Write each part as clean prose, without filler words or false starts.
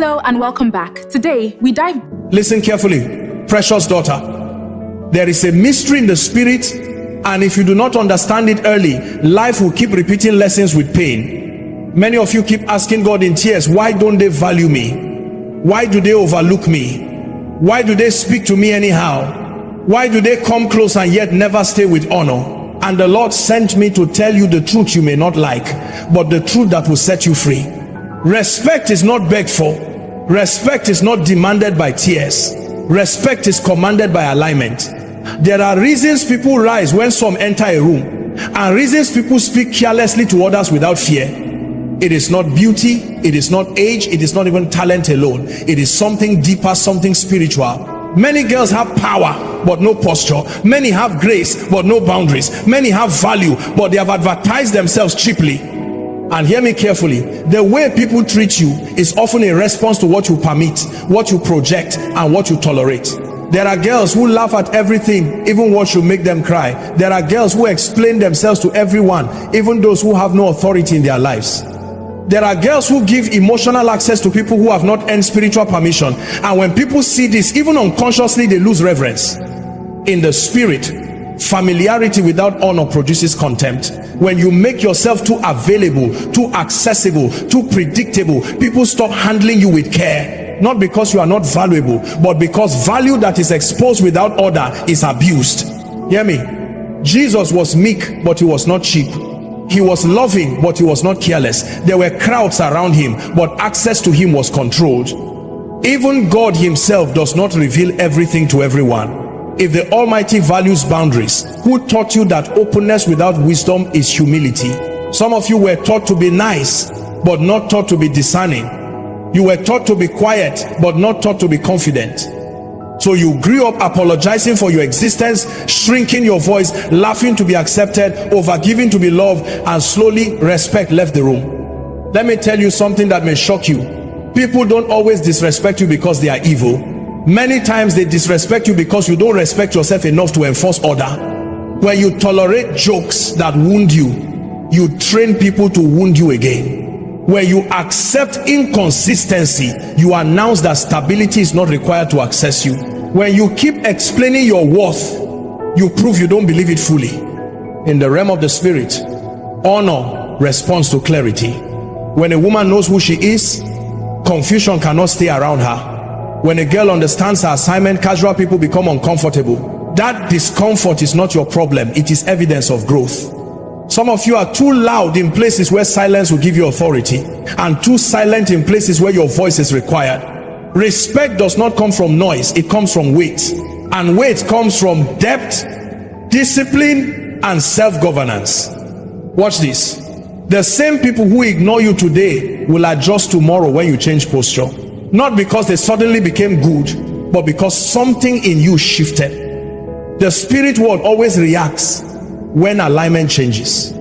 Hello and welcome back. Today we dive. Listen carefully, precious daughter. There is a mystery in the spirit, and if you do not understand it early, life will keep repeating lessons with pain. Many of you keep asking God in tears, why don't they value me? Why do they overlook me? Why do they speak to me anyhow? Why do they come close and yet never stay with honor? And the Lord sent me to tell you the truth you may not like, but the truth that will set you free. Respect is not begged for. Respect is not demanded by tears. Respect is commanded by alignment. There are reasons people rise when some enter a room, and reasons people speak carelessly to others without fear. It is not beauty, it is not age, it is not even talent alone. It is something deeper, something spiritual. Many girls have power but no posture. Many have grace but no boundaries. Many have value but they have advertised themselves cheaply. And hear me carefully, the way people treat you is often a response to what you permit, what you project, and what you tolerate. There are girls who laugh at everything, even what should make them cry. There are girls who explain themselves to everyone, even those who have no authority in their lives. There are girls who give emotional access to people who have not earned spiritual permission, and when people see this, even unconsciously, they lose reverence. In the spirit, familiarity without honor produces contempt. When you make yourself too available, too accessible, too predictable, people stop handling you with care. Not because you are not valuable, but because value that is exposed without order is abused. Hear me? Jesus was meek, but he was not cheap. He was loving, but he was not careless. There were crowds around him, but access to him was controlled. Even God himself does not reveal everything to everyone. If the Almighty values boundaries, who taught you that openness without wisdom is humility? Some of you were taught to be nice, but not taught to be discerning. You were taught to be quiet, but not taught to be confident. So you grew up apologizing for your existence, shrinking your voice, laughing to be accepted, overgiving to be loved, and slowly respect left the room. Let me tell you something that may shock you. People don't always disrespect you because they are evil. Many times they disrespect you because you don't respect yourself enough to enforce order. When you tolerate jokes that wound you, you train people to wound you again. When you accept inconsistency, you announce that stability is not required to access you. When you keep explaining your worth, you prove you don't believe it fully. In the realm of the spirit, honor responds to clarity. When a woman knows who she is, confusion cannot stay around her. When a girl understands her assignment, casual people become uncomfortable. That discomfort is not your problem, it is evidence of growth. Some of you are too loud in places where silence will give you authority, and too silent in places where your voice is required. Respect does not come from noise, it comes from weight, and weight comes from depth, discipline, and self-governance. Watch this. The same people who ignore you today will adjust tomorrow when you change posture. Not because they suddenly became good, but because something in you shifted. The spirit world always reacts when alignment changes.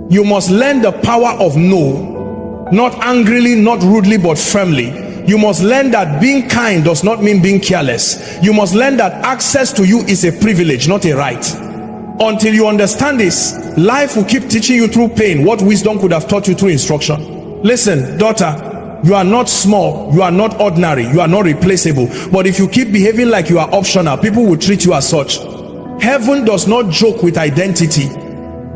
You must learn the power of no, not angrily, not rudely, but firmly. You must learn that being kind does not mean being careless. You must learn that access to you is a privilege, not a right. Until you understand this, life will keep teaching you through pain what wisdom could have taught you through instruction. Listen, daughter, you are not small, you are not ordinary, you are not replaceable. But if you keep behaving like you are optional, people will treat you as such. Heaven does not joke with identity.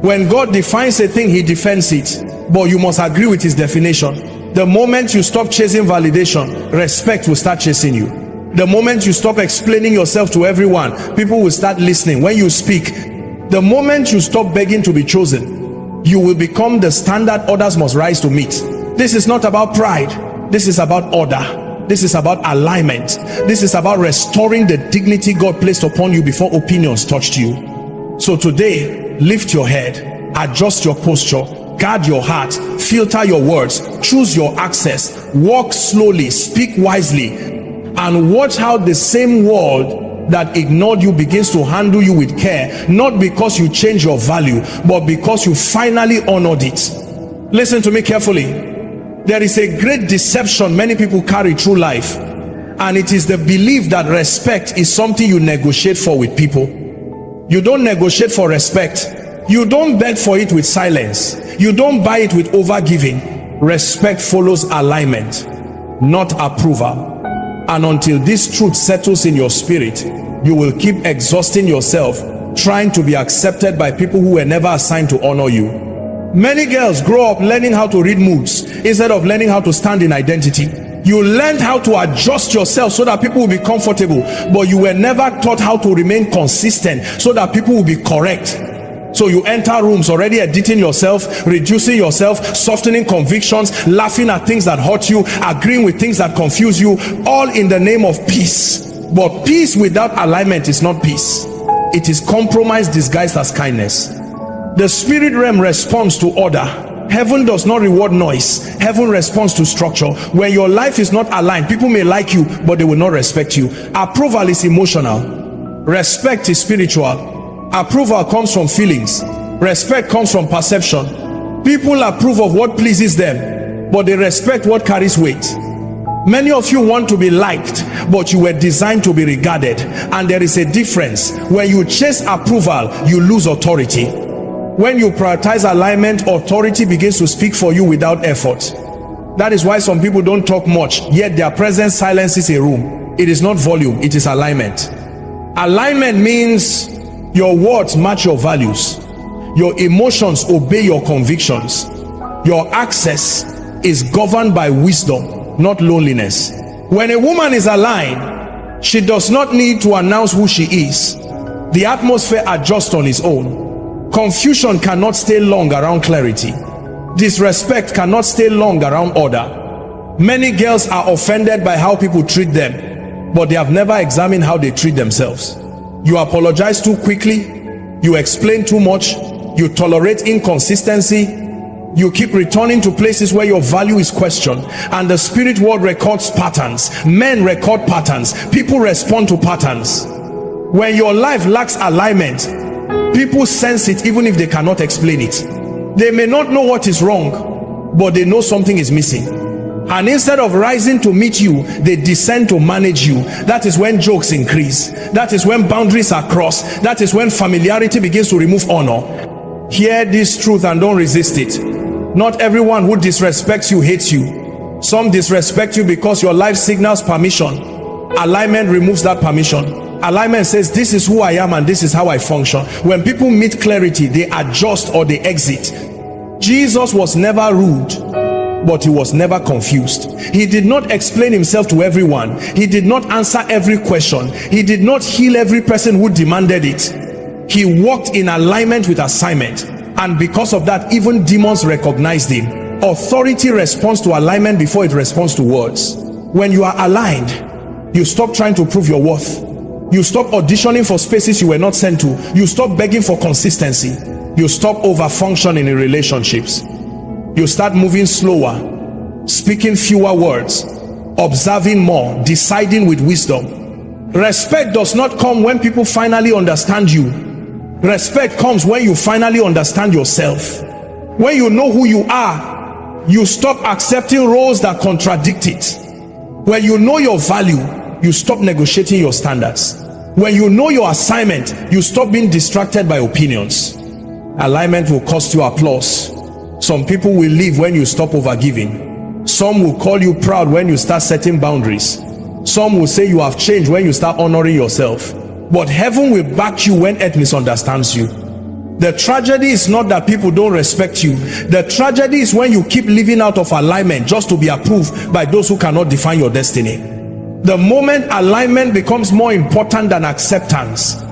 When God defines a thing, he defends it, but you must agree with his definition. The moment you stop chasing validation, respect will start chasing you. The moment you stop explaining yourself to everyone, people will start listening when you speak. The moment you stop begging to be chosen, you will become the standard others must rise to meet. This is not about pride, this is about order. This is about alignment. This is about restoring the dignity God placed upon you before opinions touched you. So today, lift your head, adjust your posture, guard your heart, filter your words, choose your access, walk slowly, speak wisely, and watch how the same world that ignored you begins to handle you with care, not because you change your value, but because you finally honored it. Listen to me carefully. There is a great deception many people carry through life, and it is the belief that respect is something you negotiate for with people. You don't negotiate for respect. You don't beg for it with silence. You don't buy it with overgiving. Respect follows alignment. not approval. And until this truth settles in your spirit, you will keep exhausting yourself trying to be accepted by people who were never assigned to honor you. Many girls grow up learning how to read moods instead of learning how to stand in identity. You learned how to adjust yourself so that people will be comfortable, but you were never taught how to remain consistent so that people will be correct. So you enter rooms already editing yourself, reducing yourself, softening convictions, laughing at things that hurt you, agreeing with things that confuse you, all in the name of peace. But peace without alignment is not peace. It is compromise disguised as kindness. The spirit realm responds to order. Heaven does not reward noise. Heaven responds to structure. When your life is not aligned, people may like you, but they will not respect you. Approval is emotional. Respect is spiritual. Approval comes from feelings. Respect comes from perception. People approve of what pleases them, but they respect what carries weight. Many of you want to be liked, but you were designed to be regarded. And there is a difference. When you chase approval, you lose authority. When you prioritize alignment, authority begins to speak for you without effort. That is why some people don't talk much, yet their presence silences a room. It is not volume, it is alignment. Alignment means your words match your values. Your emotions obey your convictions. Your access is governed by wisdom, not loneliness. When a woman is aligned, she does not need to announce who she is. The atmosphere adjusts on its own. Confusion cannot stay long around clarity. Disrespect cannot stay long around order. Many girls are offended by how people treat them, but they have never examined how they treat themselves. You apologize too quickly, you explain too much, you tolerate inconsistency, you keep returning to places where your value is questioned. And the spirit world records patterns. Men record patterns. People respond to patterns. When your life lacks alignment, people sense it even if they cannot explain it. They may not know what is wrong, but they know something is missing. And instead of rising to meet you, they descend to manage you. That is when jokes increase. That is when boundaries are crossed. That is when familiarity begins to remove honor. Hear this truth and don't resist it. Not everyone who disrespects you hates you. Some disrespect you because your life signals permission. Alignment removes that permission. Alignment says, this is who I am and this is how I function. When people meet clarity, they adjust or they exit. Jesus was never rude, but he was never confused. He did not explain himself to everyone. He did not answer every question. He did not heal every person who demanded it. He walked in alignment with assignment, and because of that, even demons recognized him. Authority responds to alignment before it responds to words. When you are aligned, you stop trying to prove your worth. You stop auditioning for spaces you were not sent to. You stop begging for consistency. You stop over-functioning in relationships. You start moving slower, speaking fewer words, observing more, deciding with wisdom. Respect does not come when people finally understand you. Respect comes when you finally understand yourself. When you know who you are, you stop accepting roles that contradict it. When you know your value, you stop negotiating your standards. When you know your assignment, you stop being distracted by opinions. Alignment will cost you applause. Some people will leave when you stop overgiving. Some will call you proud when you start setting boundaries. Some will say you have changed when you start honoring yourself. But heaven will back you when earth misunderstands you. The tragedy is not that people don't respect you. The tragedy is when you keep living out of alignment just to be approved by those who cannot define your destiny. The moment alignment becomes more important than acceptance,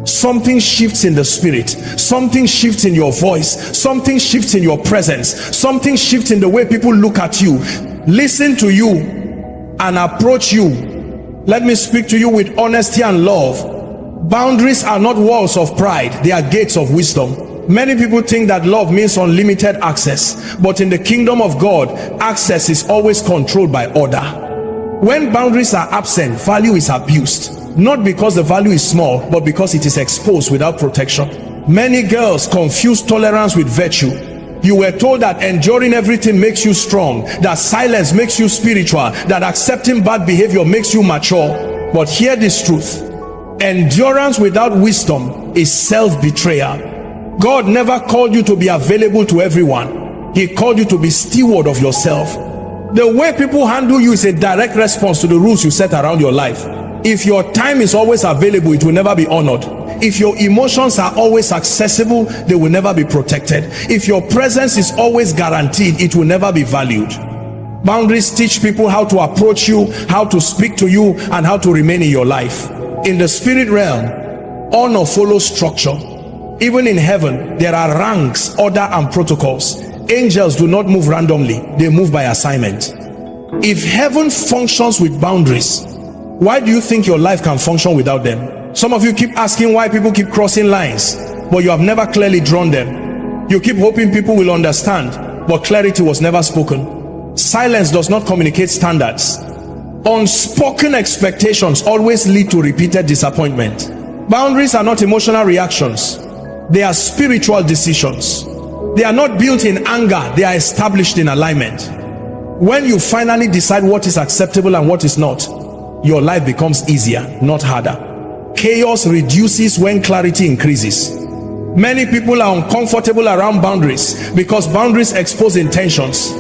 something shifts in the spirit. Something shifts in your voice. Something shifts in your presence. Something shifts in the way people look at you, listen to you, and approach you. Let me speak to you with honesty and love. Boundaries are not walls of pride, they are gates of wisdom. Many people think that love means unlimited access, but in the kingdom of God, access is always controlled by order. When boundaries are absent, value is abused. Not because the value is small, but because it is exposed without protection. Many girls confuse tolerance with virtue. You were told that enduring everything makes you strong, that silence makes you spiritual, that accepting bad behavior makes you mature. But hear this truth: endurance without wisdom is self-betrayal. God never called you to be available to everyone. He called you to be steward of yourself. The way people handle you is a direct response to the rules you set around your life. If your time is always available, it will never be honored. If your emotions are always accessible, they will never be protected. If your presence is always guaranteed, it will never be valued. Boundaries teach people how to approach you, how to speak to you, and how to remain in your life. In the spirit realm, honor follows structure. Even in heaven, there are ranks, order, and protocols. Angels do not move randomly, they move by assignment. If heaven functions with boundaries, why do you think your life can function without them? Some of you keep asking why people keep crossing lines, but you have never clearly drawn them. You keep hoping people will understand, but clarity was never spoken. Silence does not communicate standards. Unspoken expectations always lead to repeated disappointment. Boundaries are not emotional reactions, they are spiritual decisions. They are not built in anger, they are established in alignment. When you finally decide what is acceptable and what is not, your life becomes easier, not harder. Chaos reduces when clarity increases. Many people are uncomfortable around boundaries because boundaries expose intentions.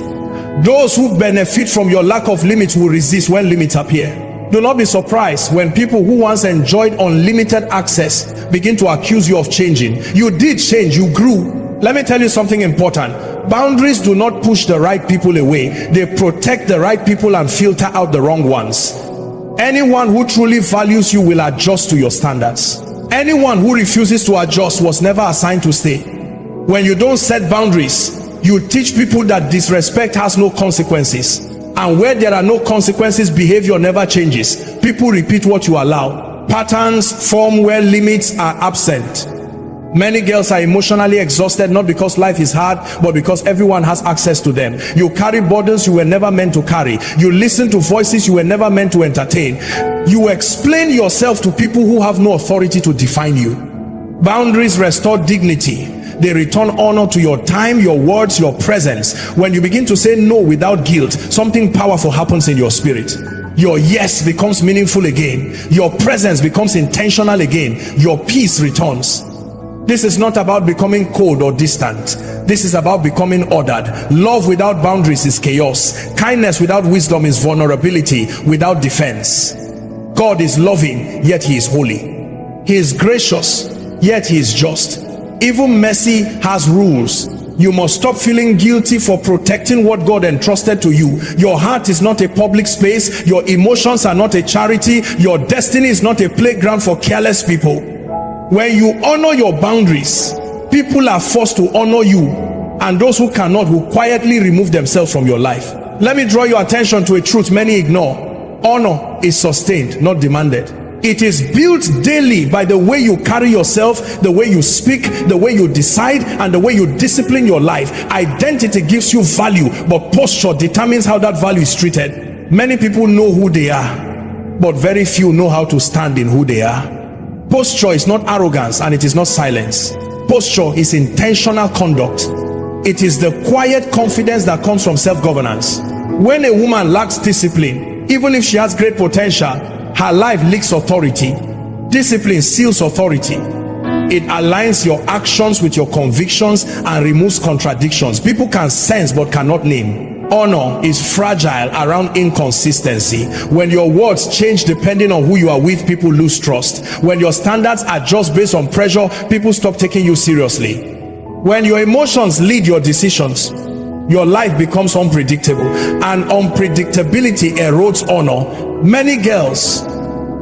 Those who benefit from your lack of limits will resist when limits appear. Do not be surprised when people who once enjoyed unlimited access begin to accuse you of changing. You did change, you grew. Let me tell you something important. Boundaries do not push the right people away. They protect the right people and filter out the wrong ones. Anyone who truly values you will adjust to your standards. Anyone who refuses to adjust was never assigned to stay. When you don't set boundaries, you teach people that disrespect has no consequences. And where there are no consequences, behavior never changes. People repeat what you allow. Patterns form where limits are absent. Many girls are emotionally exhausted, not because life is hard, but because everyone has access to them. You carry burdens you were never meant to carry. You listen to voices you were never meant to entertain. You explain yourself to people who have no authority to define you. Boundaries restore dignity. They return honor to your time, your words, your presence. When you begin to say no without guilt, something powerful happens in your spirit. Your yes becomes meaningful again. Your presence becomes intentional again. Your peace returns. This is not about becoming cold or distant. This is about becoming ordered. Love without boundaries is chaos. Kindness without wisdom is vulnerability without defense. God is loving, yet he is holy. He is gracious, yet he is just. Even mercy has rules. You must stop feeling guilty for protecting what God entrusted to you. Your heart is not a public space. Your emotions are not a charity. Your destiny is not a playground for careless people. When you honor your boundaries, people are forced to honor you, and those who cannot will quietly remove themselves from your life. Let me draw your attention to a truth many ignore. Honor is sustained, not demanded. It is built daily by the way you carry yourself, the way you speak, the way you decide, and the way you discipline your life. Identity gives you value, but posture determines how that value is treated. Many people know who they are, but very few know how to stand in who they are. Posture is not arrogance, and it is not silence. Posture is intentional conduct. It is the quiet confidence that comes from self-governance. When a woman lacks discipline, even if she has great potential, her life leaks authority. Discipline seals authority. It aligns your actions with your convictions and removes contradictions. People can sense but cannot name. Honor is fragile around inconsistency. When your words change depending on who you are with, people lose trust. When your standards adjust based on pressure, people stop taking you seriously. When your emotions lead your decisions, your life becomes unpredictable, and unpredictability erodes honor. Many girls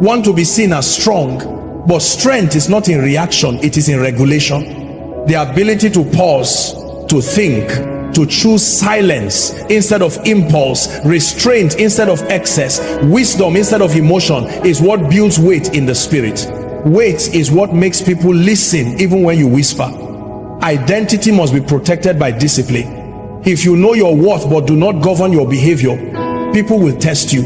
want to be seen as strong, but strength is not in reaction, it is in regulation. The ability to pause, to think, to choose silence instead of impulse, restraint instead of excess, wisdom instead of emotion is what builds weight in the spirit. Weight is what makes people listen even when you whisper. Identity must be protected by discipline. If you know your worth but do not govern your behavior, people will test you.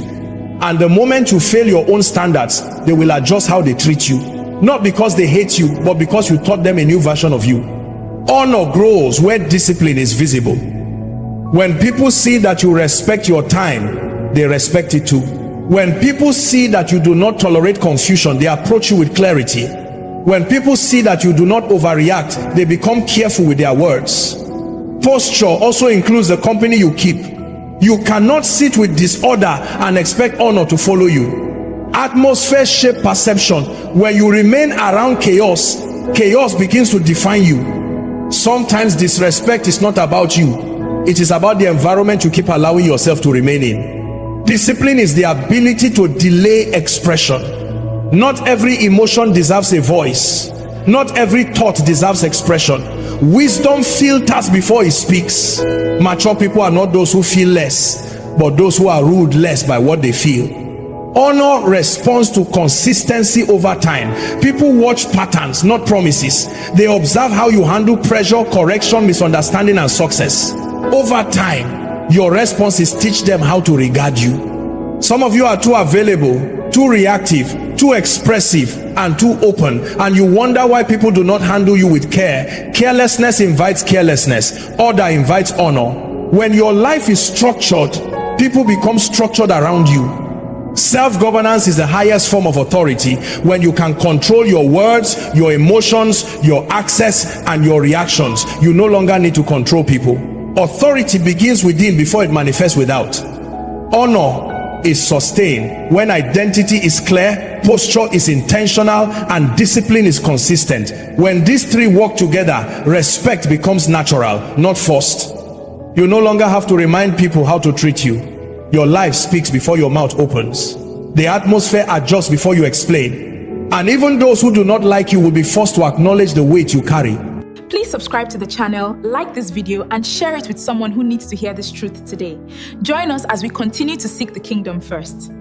And the moment you fail your own standards, they will adjust how they treat you. Not because they hate you, but because you taught them a new version of you. Honor grows where discipline is visible. When people see that you respect your time, they respect it too. When people see that you do not tolerate confusion, they approach you with clarity. When people see that you do not overreact, they become careful with their words. Posture also includes the company you keep. You cannot sit with disorder and expect honor to follow you. Atmosphere shape perception. When you remain around chaos, chaos begins to define you. Sometimes disrespect is not about you. It is about the environment you keep allowing yourself to remain in. Discipline is the ability to delay expression. Not every emotion deserves a voice. Not every thought deserves expression. Wisdom filters before it speaks. Mature people are not those who feel less, but those who are ruled less by what they feel. Honor responds to consistency over time. People watch patterns, not promises. They observe how you handle pressure, correction, misunderstanding, and success. Over time, your response is teach them how to regard you. Some of you are too available, too reactive, too expressive, and too open, and you wonder why people do not handle you with care. Carelessness invites carelessness. Order invites honor. When your life is structured, people become structured around you. Self-governance is the highest form of authority. When you can control your words, your emotions, your access, and your reactions, you no longer need to control people. Authority begins within before it manifests without. Honor is sustained when identity is clear, posture is intentional, and discipline is consistent. When these three work together, respect becomes natural, not forced. You no longer have to remind people how to treat you. Your life speaks before your mouth opens. The atmosphere adjusts before you explain. And even those who do not like you will be forced to acknowledge the weight you carry. Please subscribe to the channel, like this video, and share it with someone who needs to hear this truth today. Join us as we continue to seek the kingdom first.